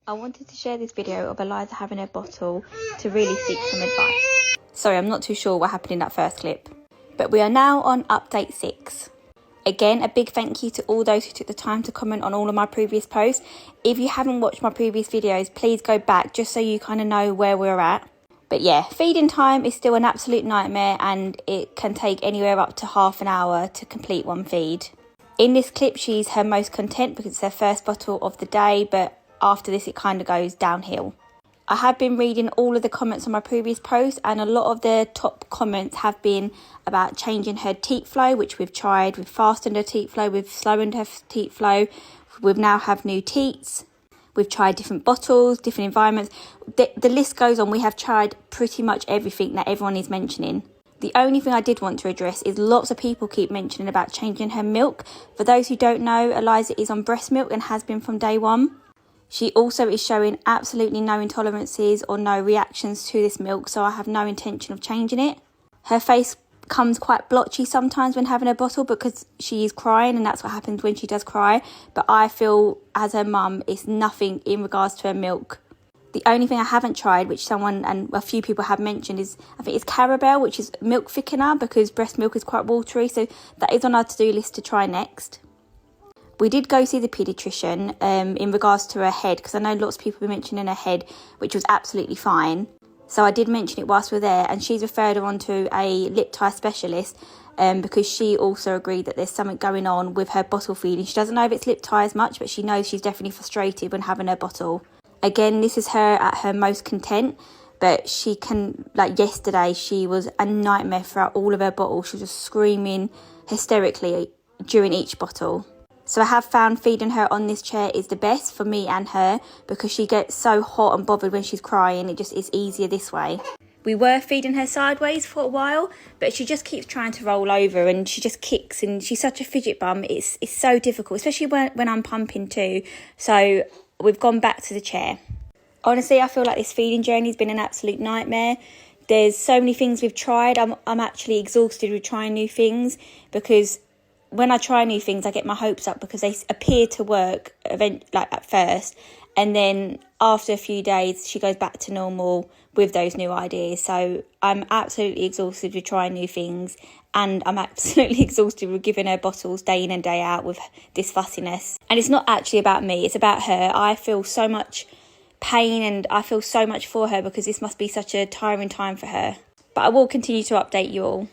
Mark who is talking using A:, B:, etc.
A: I wanted to share this video of Eliza having her bottle to really seek some advice. Sorry, I'm not too sure what happened in that first clip. But we are now on update 6. Again, a big thank you to all those who took the time to comment on all of my previous posts. If you haven't watched my previous videos, please go back just so you kind of know where we're at. But yeah, feeding time is still an absolute nightmare and it can take anywhere up to half an hour to complete one feed. In this clip, she's her most content because it's her first bottle of the day, but after this it kind of goes downhill. I have been reading all of the comments on my previous posts and a lot of the top comments have been about changing her teat flow, which we've tried. We've fastened her teat flow, we've slowed her teat flow, we've now have new teats, we've tried different bottles, different environments. The list goes on. We have tried pretty much everything that everyone is mentioning. The only thing I did want to address is lots of people keep mentioning about changing her milk. For those who don't know, Eliza is on breast milk and has been from day one. She also is showing absolutely no intolerances or no reactions to this milk, so I have no intention of changing it. Her face comes quite blotchy sometimes when having her bottle because she is crying, and that's what happens when she does cry. But I feel as her mum, it's nothing in regards to her milk. The only thing I haven't tried, which someone and a few people have mentioned, is I think it's Carabel, which is milk thickener because breast milk is quite watery, so that is on our to-do list to try next. We did go see the paediatrician in regards to her head, because I know lots of people were mentioning her head, which was absolutely fine. So I did mention it whilst we were there, and she's referred her on to a lip tie specialist because she also agreed that there's something going on with her bottle feeding. She doesn't know if it's lip tie as much, but she knows she's definitely frustrated when having her bottle. Again, this is her at her most content, but she can, like yesterday, she was a nightmare throughout all of her bottles. She was just screaming hysterically during each bottle. So I have found feeding her on this chair is the best for me and her because she gets so hot and bothered when she's crying. It just is easier this way. We were feeding her sideways for a while, but she just keeps trying to roll over and she just kicks, and she's such a fidget bum. It's so difficult, especially when I'm pumping too. So we've gone back to the chair. Honestly, I feel like this feeding journey has been an absolute nightmare. There's so many things we've tried. I'm actually exhausted with trying new things because when I try new things, I get my hopes up because they appear to work at first, and then after a few days, she goes back to normal with those new ideas. So I'm absolutely exhausted with trying new things, and I'm absolutely exhausted with giving her bottles day in and day out with this fussiness. And it's not actually about me, it's about her. I feel so much pain and I feel so much for her because this must be such a tiring time for her. But I will continue to update you all.